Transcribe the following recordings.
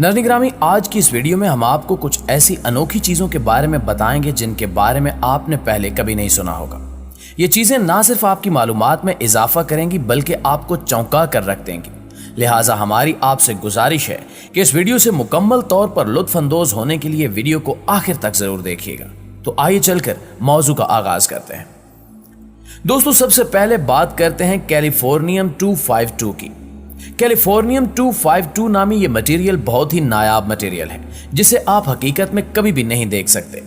नाज़रीन ग्रामी, आज की इस वीडियो में हम आपको कुछ ऐसी अनोखी चीज़ों के बारे में बताएंगे जिनके बारे में आपने पहले कभी नहीं सुना होगा। ये चीज़ें ना सिर्फ आपकी मालूमात में इजाफा करेंगी बल्कि आपको चौंका कर रख देंगी। लिहाजा हमारी आपसे गुजारिश है कि इस वीडियो से मुकम्मल तौर पर लुत्फ अंदोज होने के लिए वीडियो को आखिर तक जरूर देखिएगा। तो आइए चलकर मौजू का आगाज करते हैं। दोस्तों, सबसे पहले बात करते हैं कैलिफोर्नियम 252 की। कैलिफोर्नियम 252 नामी ये मटेरियल बहुत ही नायाब मटेरियल है जिसे आप हकीकत में कभी भी नहीं देख सकते।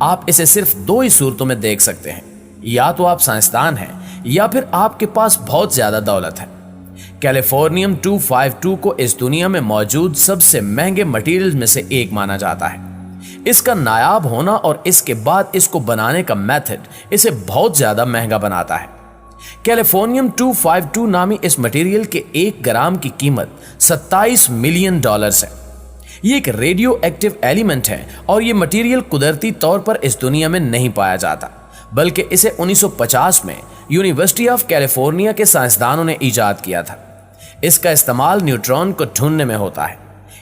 आप इसे सिर्फ दो ही सूरतों में देख सकते हैं, या तो आप साइंसदान हैं या फिर आपके पास बहुत ज्यादा दौलत है। कैलिफोर्नियम 252 को इस दुनिया में मौजूद सबसे महंगे मटेरियल में से एक माना जाता है। इसका नायाब होना और इसके बाद इसको बनाने का मेथड इसे बहुत ज्यादा महंगा बनाता है। कैलिफोर्नियम 252 नामी इस मटेरियल के 1 ग्राम की कीमत $27 मिलियन है। ये एक रेडियो एक्टिव एलिमेंट है और ये मटेरियल कुदरती तौर पर इस दुनिया में नहीं पाया जाता, बल्कि इसे 1950 में यूनिवर्सिटी ऑफ कैलिफोर्निया के साइंसदानों ने इजाद किया था। इसका इस्तेमाल न्यूट्रॉन को ढूंढने में होता है,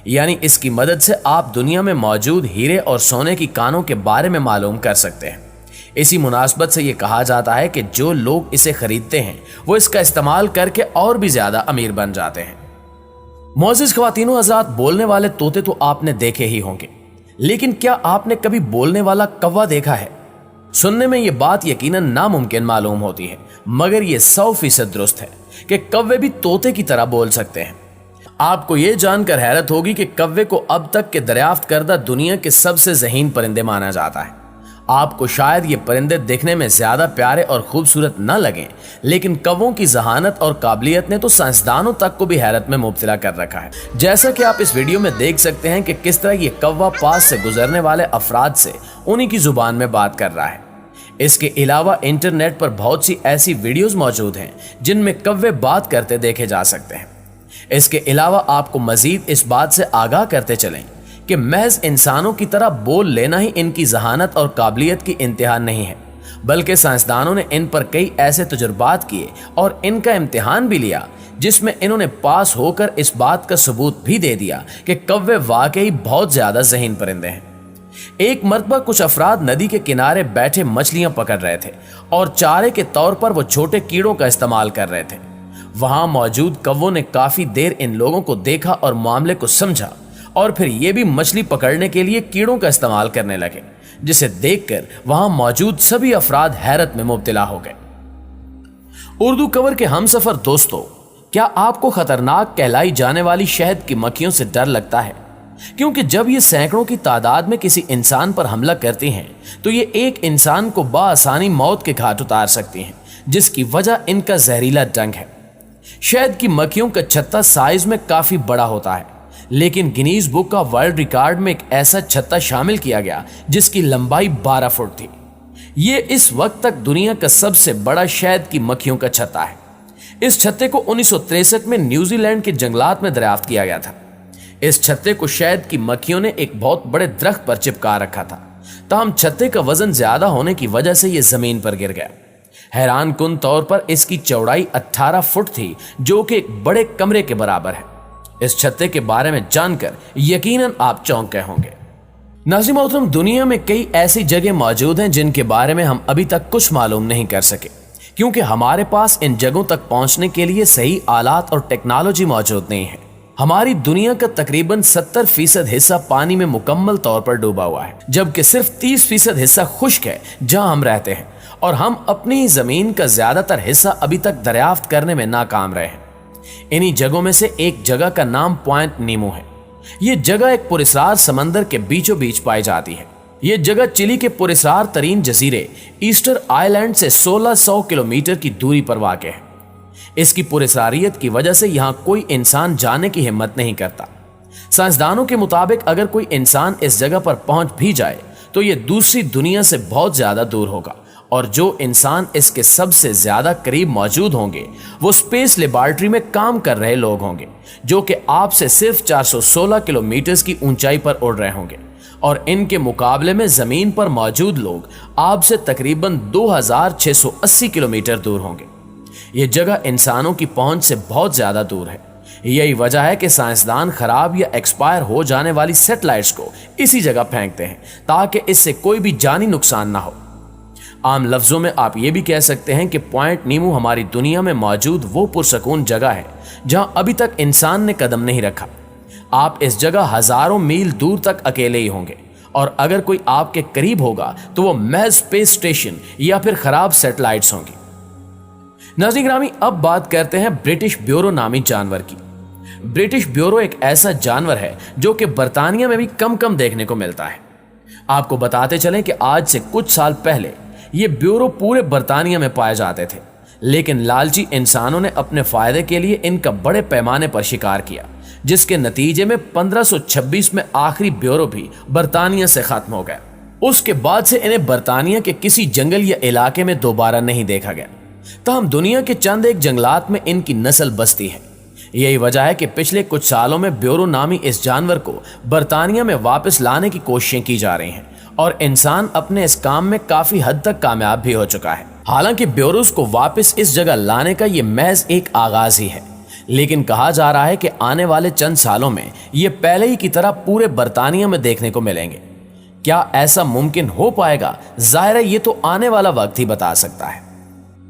यानी इसकी मदद से आप दुनिया में मौजूद हीरे और सोने की कानों के बारे में मालूम कर सकते हैं। इसी मुनासबत से ये कहा जाता है कि जो लोग इसे खरीदते हैं वो इसका इस्तेमाल करके और भी ज्यादा अमीर बन जाते हैं। मोअज़्ज़िज़ ख़वातीनो हज़रात, बोलने वाले तोते तो आपने देखे ही होंगे, लेकिन क्या आपने कभी बोलने वाला कौवा देखा है? सुनने में ये बात यकीनन नामुमकिन मालूम होती है, मगर ये 100% दुरुस्त है कि कौवे भी तोते की तरह बोल सकते हैं। आपको ये जानकर हैरत होगी कि कौवे को अब तक के दरियाफ्त करदा दुनिया के सबसे ज़हीन परिंदे माना जाता है। आपको शायद ये परिंदे देखने में ज्यादा प्यारे और खूबसूरत न लगें, लेकिन कौवों की जहानत और काबिलियत ने तो साइंसदानों तक को भी हैरत में मुब्तला कर रखा है। जैसा कि आप इस वीडियो में देख सकते हैं कि किस तरह ये कौवा पास से गुजरने वाले अफराद से उन्हीं की जुबान में बात कर रहा है। इसके अलावा इंटरनेट पर बहुत सी ऐसी वीडियोस मौजूद हैं जिनमें कौवे बात करते देखे जा सकते हैं। इसके अलावा आपको मजीद इस बात से आगाह करते चलें कि महज इंसानों की तरह बोल लेना ही इनकी जहानत और काबिलियत की इंतहा नहीं है, बल्कि साइंसदानों ने इन पर कई ऐसे तजुर्बात किए और इनका इम्तिहान भी लिया जिसमें इन्होंने पास होकर इस बात का सबूत भी दे दिया कि कौवे वाकई बहुत ज्यादा ज़हीन परिंदे हैं। एक मरतबा कुछ अफराद नदी के किनारे बैठे मछलियां पकड़ रहे थे और चारे के तौर पर वो छोटे कीड़ों का इस्तेमाल कर रहे थे। वहां मौजूद कौवों ने काफी देर इन लोगों को देखा और मामले को समझा और फिर ये भी मछली पकड़ने के लिए कीड़ों का इस्तेमाल करने लगे, जिसे देखकर वहां मौजूद सभी अफराद हैरत में मुब्तला हो गए। उर्दू कवर के हमसफर दोस्तों, क्या आपको खतरनाक कहलाई जाने वाली शहद की मक्खियों से डर लगता है? क्योंकि जब ये सैकड़ों की तादाद में किसी इंसान पर हमला करती हैं तो ये एक इंसान को बाआसानी मौत के घाट उतार सकती हैं, जिसकी वजह इनका जहरीला डंक है। शहद की मक्खियों का छत्ता साइज में काफी बड़ा होता है, लेकिन गिनीज बुक का वर्ल्ड रिकॉर्ड में एक ऐसा छत्ता शामिल किया गया जिसकी लंबाई 12 फुट थी। ये इस वक्त तक दुनिया का सबसे बड़ा शहद की मक्खियों का छत्ता है। इस छत्ते को 1963 में न्यूजीलैंड के जंगलात में दरियाफ्त किया गया था। इस छत्ते को शहद की मक्खियों ने एक बहुत बड़े दरख्त पर चिपका रखा था, ताहम छत्ते का वजन ज्यादा होने की वजह से यह जमीन पर गिर गया। हैरान कुन तौर पर इसकी चौड़ाई 18 फुट थी, जो कि एक बड़े कमरे के बराबर है। इस छत्ते के बारे में जानकर यकीनन आप चौंक गए होंगे। नाज़रीन मोहतरम, दुनिया में कई ऐसी जगह मौजूद हैं जिनके बारे में हम अभी तक कुछ मालूम नहीं कर सके, क्योंकि हमारे पास इन जगहों तक पहुंचने के लिए सही आलात और टेक्नोलॉजी मौजूद नहीं है। हमारी दुनिया का तकरीबन 70% हिस्सा पानी में मुकम्मल तौर पर डूबा हुआ है, जबकि सिर्फ 30% हिस्सा खुश्क है जहां हम रहते हैं, और हम अपनी जमीन का ज्यादातर हिस्सा अभी तक दरियाफ्त करने में नाकाम रहे हैं। इन्हीं जगहों में से एक जगह का नाम पॉइंट नीमो है। यह जगह एक पुरस्रार समंदर के बीचों बीच पाई जाती है। यह जगह चिली के पुरस्रार तरीन जजीरे ईस्टर आइलैंड से 1600 किलोमीटर की दूरी पर वाक़ है। इसकी पुरस्रारियत की वजह से यहां कोई इंसान जाने की हिम्मत नहीं करता। साइंसदानों के मुताबिक अगर कोई इंसान इस जगह पर पहुंच भी जाए तो यह दूसरी दुनिया से बहुत ज्यादा दूर होगा, और जो इंसान इसके सबसे ज्यादा करीब मौजूद होंगे वो स्पेस लेबॉर्ट्री में काम कर रहे लोग होंगे, जो कि आपसे सिर्फ 416 किलोमीटर की ऊंचाई पर उड़ रहे होंगे, और इनके मुकाबले में जमीन पर मौजूद लोग आपसे तकरीबन 2680 किलोमीटर दूर होंगे। ये जगह इंसानों की पहुंच से बहुत ज्यादा दूर है। यही वजह है कि साइंसदान खराब या एक्सपायर हो जाने वाली सैटेलाइट्स को इसी जगह फेंकते हैं ताकि इससे कोई भी जानी नुकसान ना हो। आम लफ्जों में आप ये भी कह सकते हैं कि पॉइंट नीमो हमारी दुनिया में मौजूद वो पुरसकून जगह है जहां अभी तक इंसान ने कदम नहीं रखा। आप इस जगह हजारों मील दूर तक अकेले ही होंगे और अगर कोई आपके करीब होगा तो वो महज स्पेस स्टेशन या फिर खराब सैटेलाइट्स होंगी। नाज़रीन ग्रामी, अब बात करते हैं ब्रिटिश ब्यूरो नामी जानवर की। ब्रिटिश ब्यूरो एक ऐसा जानवर है जो कि बर्तानिया में भी कम कम देखने को मिलता है। आपको बताते चलें कि आज से कुछ साल पहले ये ब्यूरो पूरे बर्तानिया में पाए जाते थे, लेकिन लालची इंसानों ने अपने फायदे के लिए इनका बड़े पैमाने पर शिकार किया, जिसके नतीजे में 1526 में आखिरी ब्यूरो भी बर्तानिया से खत्म हो गया। उसके बाद से इन्हें बर्तानिया के किसी जंगल या इलाके में दोबारा नहीं देखा गया। तमाम दुनिया के चंद एक जंगलात में इनकी नस्ल बसती है। यही वजह है कि पिछले कुछ सालों में ब्यूरो नामी इस जानवर को बर्तानिया में वापस लाने की कोशिशें की जा रही हैं और इंसान अपने इस काम में काफी हद तक कामयाब भी हो चुका है। हालांकि ब्यूरोस को वापस इस जगह लाने का ये महज एक आगाज ही है, लेकिन कहा जा रहा है कि आने वाले चंद सालों में ये पहले ही की तरह पूरे बर्तानिया में देखने को मिलेंगे। क्या ऐसा मुमकिन हो पाएगा? जाहिर है ये तो आने वाला वक्त ही बता सकता है।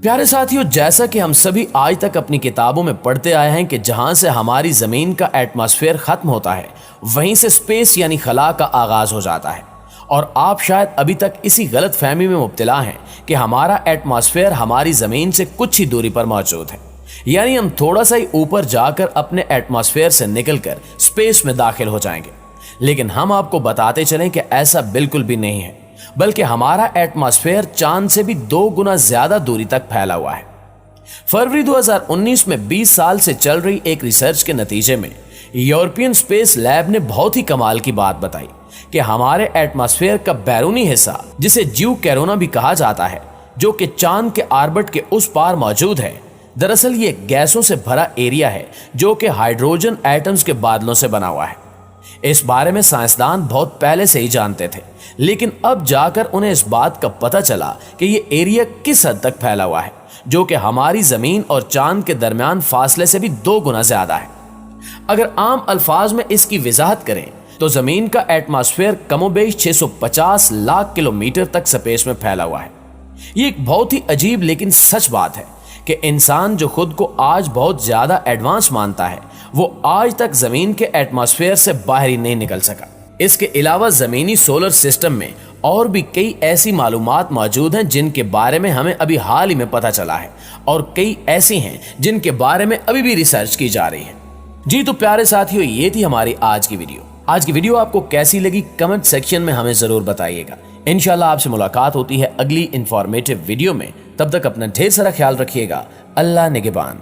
प्यारे साथियों, जैसा कि हम सभी आज तक अपनी किताबों में पढ़ते आए हैं कि जहां से हमारी जमीन का एटमॉस्फेयर खत्म होता है, वहीं से स्पेस यानी खला का आगाज हो जाता है। और आप शायद अभी तक इसी गलत फहमी में मुब्तला हैं कि हमारा एटमॉस्फेयर हमारी जमीन से कुछ ही दूरी पर मौजूद है, यानी हम थोड़ा सा ही ऊपर जाकर अपने एटमॉस्फेयर से निकलकर स्पेस में दाखिल हो जाएंगे। लेकिन हम आपको बताते चलें कि ऐसा बिल्कुल भी नहीं है, बल्कि हमारा एटमॉस्फेयर चांद से भी 2 गुना ज्यादा दूरी तक फैला हुआ है। फरवरी 2019 में 20 साल से चल रही एक रिसर्च के नतीजे में यूरोपियन स्पेस लैब ने बहुत ही कमाल की बात बताई कि हमारे एटमॉस्फेयर का बैरूनी हिस्सा, जिसे ज्यू कैरोना भी कहा जाता है, जो कि चांद के ऑर्बिट के उस पार मौजूद है, दरअसल ये गैसों से भरा एरिया है जो कि हाइड्रोजन एटम्स के बादलों से बना हुआ है। इस बारे में साइंसदान बहुत पहले से ही जानते थे, लेकिन अब जाकर उन्हें इस बात का पता चला कि ये एरिया किस हद तक फैला हुआ है, जो कि हमारी जमीन और चांद के दरमियान फासले से भी 2 गुना ज्यादा है। अगर आम अल्फाज में इसकी वजाहत करें तो जमीन का एटमॉस्फेयर कमोबेश 650 लाख किलोमीटर तक स्पेस में फैला हुआ है। ये एक बहुत ही अजीब लेकिन सच बात है कि इंसान जो खुद को आज बहुत ज्यादा एडवांस मानता है, वो आज तक जमीन के एटमॉस्फेयर से बाहर ही नहीं निकल सका। इसके अलावा जमीनी सोलर सिस्टम में और भी कई ऐसी मालूमात मौजूद हैं जिनके बारे में हमें अभी हाल ही में पता चला है, और कई ऐसी हैं जिनके बारे में अभी भी रिसर्च की जा रही है। जी तो प्यारे साथियों, ये थी हमारी आज की वीडियो। आज की वीडियो आपको कैसी लगी कमेंट सेक्शन में हमें जरूर बताइएगा। इंशाल्लाह आपसे मुलाकात होती है अगली इंफॉर्मेटिव वीडियो में। तब तक अपना ढेर सारा ख्याल रखिएगा। अल्लाह निगहबान।